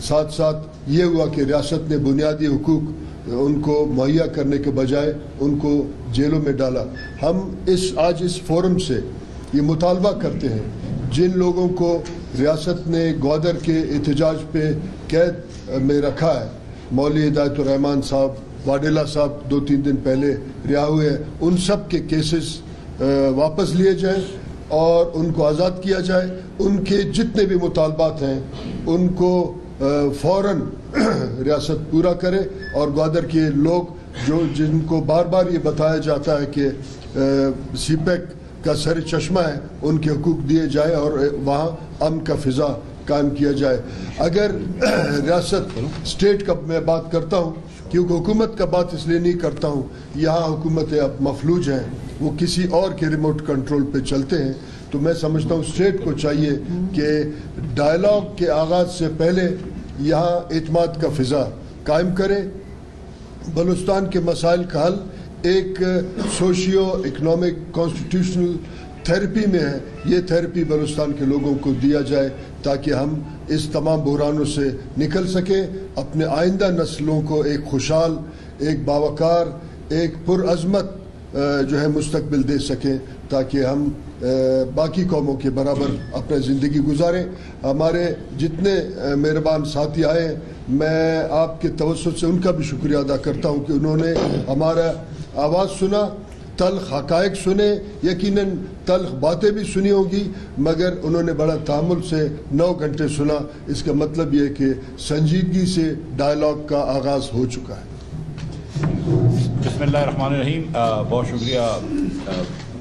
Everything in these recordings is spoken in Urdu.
ساتھ ساتھ یہ ہوا کہ ریاست نے بنیادی حقوق ان کو مہیا کرنے کے بجائے ان کو جیلوں میں ڈالا. ہم آج اس فورم سے یہ مطالبہ کرتے ہیں جن لوگوں کو ریاست نے گوادر کے احتجاج پہ قید میں رکھا ہے، مولوی ہدایت الرحمان صاحب، واڈیلا صاحب 2-3 دن پہلے رہا ہوئے ہیں، ان سب کے کیسز واپس لیے جائیں اور ان کو آزاد کیا جائے. ان کے جتنے بھی مطالبات ہیں ان کو فوراً ریاست پورا کرے، اور گوادر کے لوگ جن کو بار بار یہ بتایا جاتا ہے کہ سی پیک کا سر چشمہ ہے، ان کے حقوق دیے جائے اور وہاں امن کا فضا قائم کیا جائے. اگر ریاست اسٹیٹ کا میں بات کرتا ہوں کیونکہ حکومت کا بات اس لیے نہیں کرتا ہوں، یہاں حکومتیں اب مفلوج ہیں، وہ کسی اور کے ریموٹ کنٹرول پہ چلتے ہیں. تو میں سمجھتا ہوں اسٹیٹ کو چاہیے کہ ڈائلاگ کے آغاز سے پہلے یہاں اعتماد کا فضا قائم کرے. بلوچستان کے مسائل کا حل ایک سوشیو اکنامک کانسٹیٹیوشنل تھیراپی میں ہے. یہ تھیراپی بلوچستان کے لوگوں کو دیا جائے تاکہ ہم اس تمام بحرانوں سے نکل سکیں، اپنے آئندہ نسلوں کو ایک خوشحال، ایک باوقار، ایک پرعظمت جو ہے مستقبل دے سکیں تاکہ ہم باقی قوموں کے برابر اپنے زندگی گزاریں. ہمارے جتنے مہربان ساتھی آئے ہیں، میں آپ کے توسط سے ان کا بھی شکریہ ادا کرتا ہوں کہ انہوں نے ہمارا آواز سنا، تلخ حقائق سنے، یقیناً تلخ باتیں بھی سنی ہوں گی، مگر انہوں نے بڑا تحمل سے 9 گھنٹے سنا. اس کا مطلب یہ ہے کہ سنجیدگی سے ڈائلاگ کا آغاز ہو چکا ہے. بسم اللہ الرحمن الرحیم. بہت شکریہ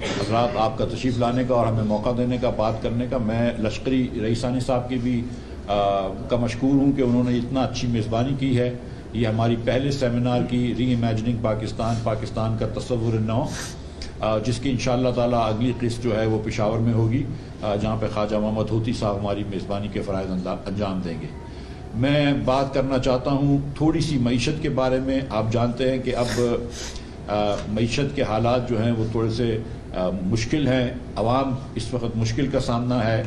حضرات آپ کا تشریف لانے کا اور ہمیں موقع دینے کا، بات کرنے کا. میں لشکری رئیسانی صاحب کی بھی کا مشکور ہوں کہ انہوں نے اتنا اچھی میزبانی کی ہے. یہ ہماری پہلے سیمینار کی ری امیجننگ پاکستان کا تصور نو، جس کی انشاءاللہ تعالیٰ اگلی قسط جو ہے وہ پشاور میں ہوگی، جہاں پہ خواجہ محمد ہوتی صاحب ہماری میزبانی کے فرائض انجام دیں گے. میں بات کرنا چاہتا ہوں تھوڑی سی معیشت کے بارے میں. آپ جانتے ہیں کہ اب معیشت کے حالات جو ہیں وہ تھوڑے سے مشکل ہیں، عوام اس وقت مشکل کا سامنا ہے،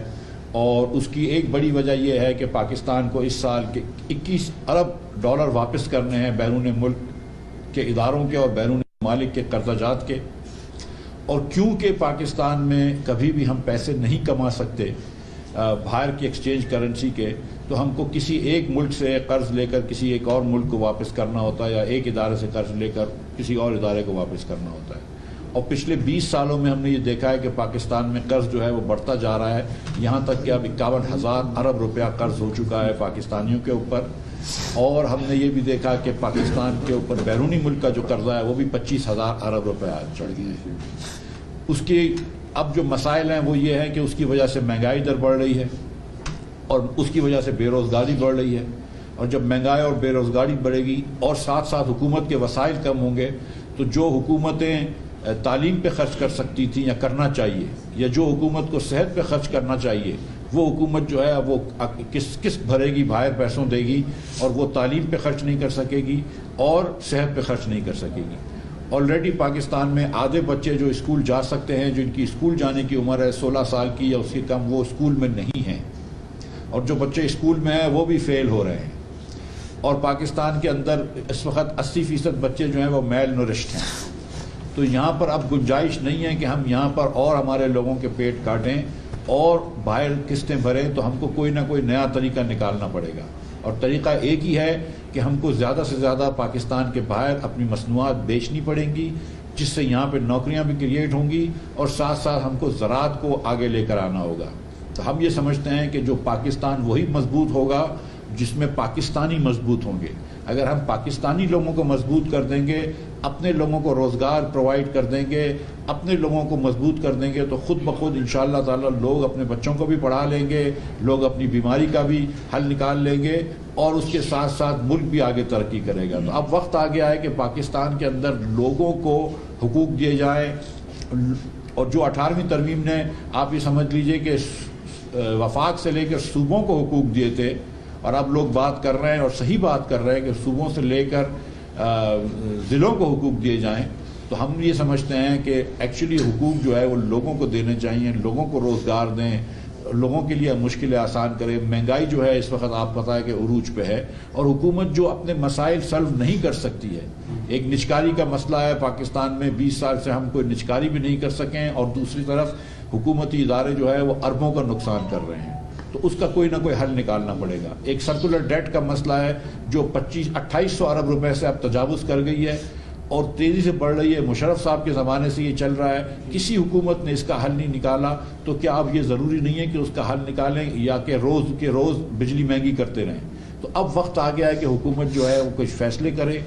اور اس کی ایک بڑی وجہ یہ ہے کہ پاکستان کو اس سال کے 21 ارب ڈالر واپس کرنے ہیں بیرون ملک کے اداروں کے اور بیرون ممالک کے قرضہ جات کے. اور کیونکہ پاکستان میں کبھی بھی ہم پیسے نہیں کما سکتے باہر کی ایکسچینج کرنسی کے، تو ہم کو کسی ایک ملک سے قرض لے کر کسی ایک اور ملک کو واپس کرنا ہوتا ہے، یا ایک ادارے سے قرض لے کر کسی اور ادارے کو واپس کرنا ہوتا ہے. اور پچھلے 20 سالوں میں ہم نے یہ دیکھا ہے کہ پاکستان میں قرض جو ہے وہ بڑھتا جا رہا ہے، یہاں تک کہ اب 51,000 ارب روپیہ قرض ہو چکا ہے پاکستانیوں کے اوپر. اور ہم نے یہ بھی دیکھا کہ پاکستان کے اوپر بیرونی ملک کا جو قرضہ ہے وہ بھی 25,000 ارب روپیہ چڑھ گیا ہے. اس کے اب جو مسائل ہیں وہ یہ ہیں کہ اس کی وجہ سے مہنگائی در بڑھ رہی ہے، اور اس کی وجہ سے بے روزگاری بڑھ رہی ہے. اور جب مہنگائی اور بے روزگاری بڑھے گی اور ساتھ ساتھ حکومت کے وسائل کم ہوں گے، تو جو حکومتیں تعلیم پہ خرچ کر سکتی تھیں یا کرنا چاہیے، یا جو حکومت کو صحت پہ خرچ کرنا چاہیے، وہ حکومت جو ہے وہ کس بھرے گی، باہر پیسوں دے گی، اور وہ تعلیم پہ خرچ نہیں کر سکے گی اور صحت پہ خرچ نہیں کر سکے گی. آلریڈی پاکستان میں آدھے بچے جو اسکول جا سکتے ہیں، جن کی اسکول جانے کی عمر ہے 16 سال کی یا اس سے کم، وہ اسکول میں نہیں ہیں، اور جو بچے اسکول میں ہیں وہ بھی فیل ہو رہے ہیں. اور پاکستان کے اندر اس وقت 80% بچے جو ہیں وہ میل نورشڈ ہیں. تو یہاں پر اب گنجائش نہیں ہے کہ ہم یہاں پر اور ہمارے لوگوں کے پیٹ کاٹیں اور باہر قسطیں بھریں، تو ہم کو کوئی نہ کوئی نیا طریقہ نکالنا پڑے گا. اور طریقہ ایک ہی ہے کہ ہم کو زیادہ سے زیادہ پاکستان کے باہر اپنی مصنوعات بیچنی پڑیں گی، جس سے یہاں پہ نوکریاں بھی کریٹ ہوں گی، اور ساتھ ساتھ ہم کو زراعت کو آگے لے کر آنا ہوگا. تو ہم یہ سمجھتے ہیں کہ جو پاکستان وہی مضبوط ہوگا جس میں پاکستانی مضبوط ہوں گے. اگر ہم پاکستانی لوگوں کو مضبوط کر دیں گے، اپنے لوگوں کو روزگار پرووائڈ کر دیں گے، اپنے لوگوں کو مضبوط کر دیں گے، تو خود بخود انشاءاللہ تعالی لوگ اپنے بچوں کو بھی پڑھا لیں گے، لوگ اپنی بیماری کا بھی حل نکال لیں گے، اور اس کے ساتھ ساتھ ملک بھی آگے ترقی کرے گا. تو اب وقت آ گیا ہے کہ پاکستان کے اندر لوگوں کو حقوق دیے جائیں. اور جو 18ویں ترمیم نے، آپ یہ سمجھ لیجئے کہ وفاق سے لے کر صوبوں کو حقوق دیے تھے، اور اب لوگ بات کر رہے ہیں اور صحیح بات کر رہے ہیں کہ صوبوں سے لے کر ضلعوں کو حقوق دیے جائیں. تو ہم یہ سمجھتے ہیں کہ ایکچولی حقوق جو ہے وہ لوگوں کو دینے چاہیے، لوگوں کو روزگار دیں، لوگوں کے لیے مشکلیں آسان کرے. مہنگائی جو ہے اس وقت آپ پتہ ہے کہ عروج پہ ہے, اور حکومت جو اپنے مسائل سالو نہیں کر سکتی ہے. ایک نجکاری کا مسئلہ ہے پاکستان میں, 20 سال سے ہم کوئی نجکاری بھی نہیں کر سکیں, اور دوسری طرف حکومتی ادارے جو ہے وہ اربوں کا نقصان کر رہے ہیں. تو اس کا کوئی نہ کوئی حل نکالنا پڑے گا. ایک سرکولر ڈیٹ کا مسئلہ ہے جو 2800 ارب روپے سے اب تجاوز کر گئی ہے اور تیزی سے بڑھ رہی ہے. مشرف صاحب کے زمانے سے یہ چل رہا ہے, کسی حکومت نے اس کا حل نہیں نکالا. تو کیا اب یہ ضروری نہیں ہے کہ اس کا حل نکالیں, یا کہ روز کے روز بجلی مہنگی کرتے رہیں؟ تو اب وقت آ گیا ہے کہ حکومت جو ہے وہ کچھ فیصلے کرے,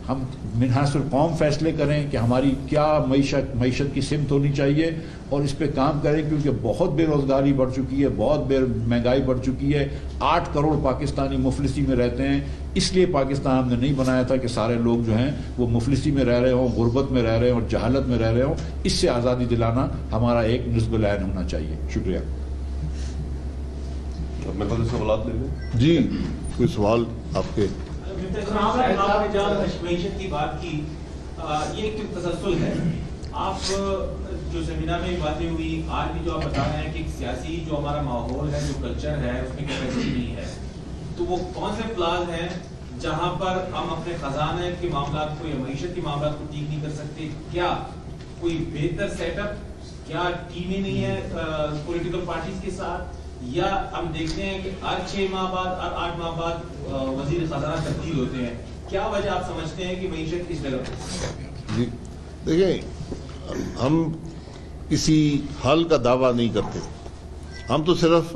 ہم منحاص القوم فیصلے کریں کہ ہماری کیا معیشت کی سمت ہونی چاہیے, اور اس پہ کام کریں, کیونکہ بہت بے روزگاری بڑھ چکی ہے, بہت مہنگائی بڑھ چکی ہے. 8 کروڑ پاکستانی مفلسی میں رہتے ہیں. اس لیے پاکستان ہم نے نہیں بنایا تھا کہ سارے لوگ جو ہیں وہ مفلسی میں رہ رہے ہوں, غربت میں رہ رہے ہوں, اور جہالت میں رہ رہے ہوں. اس سے آزادی دلانا ہمارا ایک نصب العین ہونا چاہیے. شکریہ. سوالات لے لیں. جی کوئی سوال آپ کے؟ آپ نے جہاں معیشت کی بات کی, یہ ایک تسلسل ہے. آپ جو سیمینار میں باتیں ہوئی, آج بھی جو آپ بتا رہے ہیں کہ سیاسی جو ہمارا ماحول ہے, جو کلچر ہے, اس میں کیپیسٹی نہیں ہے. تو وہ کون سے پلاز ہیں جہاں پر ہم اپنے خزانے کے معاملات کو یا معیشت کے معاملات کو ٹھیک نہیں کر سکتے؟ کیا کوئی بہتر سیٹ اپ, کیا ٹیمیں نہیں ہے پولیٹیکل پارٹیز کے ساتھ, یا ہم دیکھتے ہیں کہ ہر 6 ماہ بعد, ہر 8 ماہ بعد وزیر خزانہ تبدیل ہوتے ہیں؟ کیا وجہ آپ سمجھتے ہیں کہ معیشت اس جگہ پر؟ جی دیکھیں, ہم کسی حل کا دعویٰ نہیں کرتے, ہم تو صرف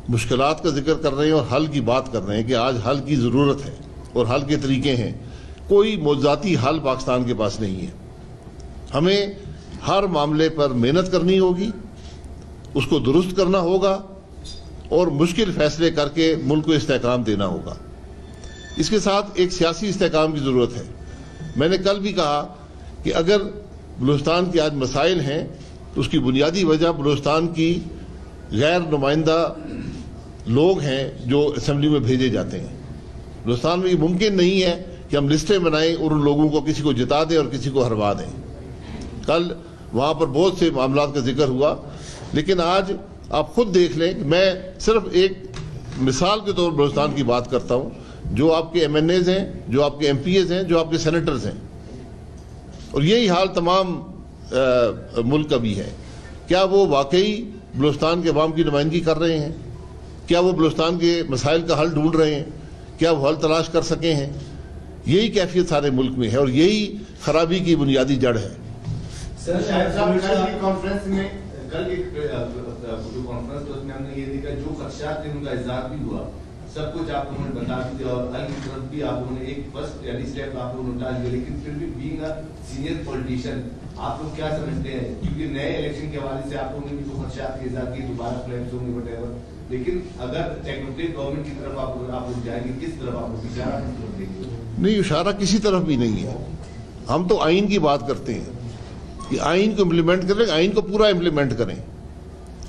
مشکلات کا ذکر کر رہے ہیں اور حل کی بات کر رہے ہیں کہ آج حل کی ضرورت ہے اور حل کے طریقے ہیں. کوئی معجزاتی حل پاکستان کے پاس نہیں ہے. ہمیں ہر معاملے پر محنت کرنی ہوگی, اس کو درست کرنا ہوگا, اور مشکل فیصلے کر کے ملک کو استحکام دینا ہوگا. اس کے ساتھ ایک سیاسی استحکام کی ضرورت ہے. میں نے کل بھی کہا کہ اگر بلوچستان کے آج مسائل ہیں تو اس کی بنیادی وجہ بلوچستان کی غیر نمائندہ لوگ ہیں جو اسمبلی میں بھیجے جاتے ہیں. بلوچستان میں یہ ممکن نہیں ہے کہ ہم لسٹیں بنائیں اور ان لوگوں کو کسی کو جتا دیں اور کسی کو ہروا دیں. کل وہاں پر بہت سے معاملات کا ذکر ہوا, لیکن آج آپ خود دیکھ لیں کہ میں صرف ایک مثال کے طور پر بلوچستان کی بات کرتا ہوں. جو آپ کے ایم این ایز ہیں, جو آپ کے ایم پی ایز ہیں, جو آپ کے سینیٹرز ہیں, اور یہی حال تمام ملک کا بھی ہے. کیا وہ واقعی بلوچستان کے عوام کی نمائندگی کر رہے ہیں؟ کیا وہ بلوچستان کے مسائل کا حل ڈھونڈ رہے ہیں؟ کیا وہ حل تلاش کر سکے ہیں؟ یہی کیفیت سارے ملک میں ہے, اور یہی خرابی کی بنیادی جڑ ہے. سر کانفرنس میں کل ایک جو کانفرنس اس میں ہم نے یہ دیکھا جو خدشات تھے ان کا اظہار بھی ہوا, سب کچھ آپ لوگوں نے بتا بھی دیا, اور حل کی طرف بھی آپ لوگوں نے ایک فرسٹ یعنی اسٹیپ آپ لوگوں نے اٹھا لیا. لیکن پھر بھی بینگ اے سینئر پولیٹیشین آپ لوگ کیا سمجھتے ہیں, کیونکہ نئے الیکشن کے حوالے سے آپ لوگوں نے بھی تو خدشات کے اظہار کیے, دوبارہ فلیمز ہوں گے وٹ ایور, لیکن اگر ٹیکنوکریٹ گورنمنٹ کی طرف آپ لوگ جائیں گے, کس طرف آپ لوگ اشارہ کس طرف دیں گے؟ نہیں, اشارہ کسی طرف بھی نہیں ہے. ہم تو آئین کی بات کرتے ہیں کہ آئین کو امپلیمنٹ کریں, آئین کو پورا امپلیمنٹ کریں.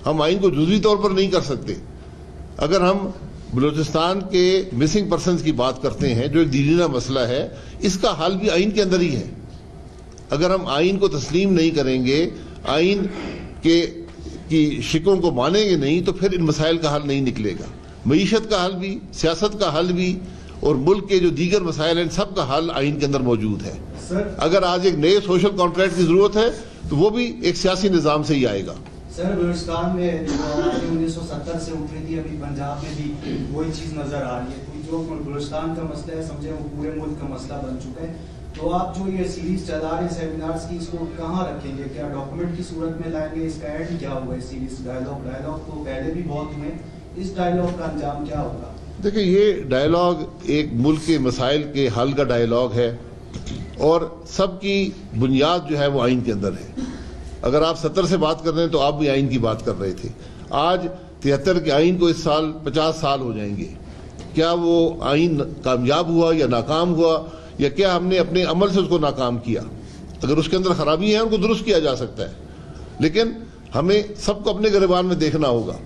ہم آئین کو جزوی طور پر نہیں کر سکتے. اگر ہم بلوچستان کے مسنگ پرسنز کی بات کرتے ہیں جو ایک دیرینہ مسئلہ ہے, اس کا حل بھی آئین کے اندر ہی ہے. اگر ہم آئین کو تسلیم نہیں کریں گے, آئین کی شکوں کو مانیں گے نہیں, تو پھر ان مسائل کا حل نہیں نکلے گا. معیشت کا حل بھی, سیاست کا حل بھی, اور ملک کے جو دیگر مسائل ہیں سب کا حل آئین کے اندر موجود ہے. اگر آج ایک نئے سوشل کانٹریکٹ کی ضرورت ہے تو وہ بھی ایک سیاسی نظام سے ہی آئے گا. سر بلوچستان میں 1970 سے اٹھ رہی تھی, ابھی پنجاب میں بھی وہی چیز نظر آ رہی ہے. جو بلوچستان کا مسئلہ ہے سمجھے وہ پورے ملک کا مسئلہ بن چکا ہے. تو آپ جو یہ سیریز چلا رہے ہیں سیمینارز کی, اس کو کہاں رکھیں گے؟ کیا ڈاکومنٹ کی صورت میں لائیں گے؟ اس کا اینڈ کیا ہوا ہے سیریز ڈائلاگ تو پہلے بھی بہت ہوئے, اس ڈائلاگ کا انجام کیا ہوگا؟ دیکھیں, یہ ڈائلاگ ایک ملک کے مسائل کے حل کا ڈائلاگ ہے, اور سب کی بنیاد جو ہے وہ آئین کے اندر ہے. اگر آپ 70 سے بات کر رہے ہیں تو آپ بھی آئین کی بات کر رہے تھے. آج 73 کے آئین کو اس سال 50 سال ہو جائیں گے. کیا وہ آئین کامیاب ہوا یا ناکام ہوا, یا کیا ہم نے اپنے عمل سے اس کو ناکام کیا؟ اگر اس کے اندر خرابی ہیں ان کو درست کیا جا سکتا ہے, لیکن ہمیں سب کو اپنے گریبان میں دیکھنا ہوگا.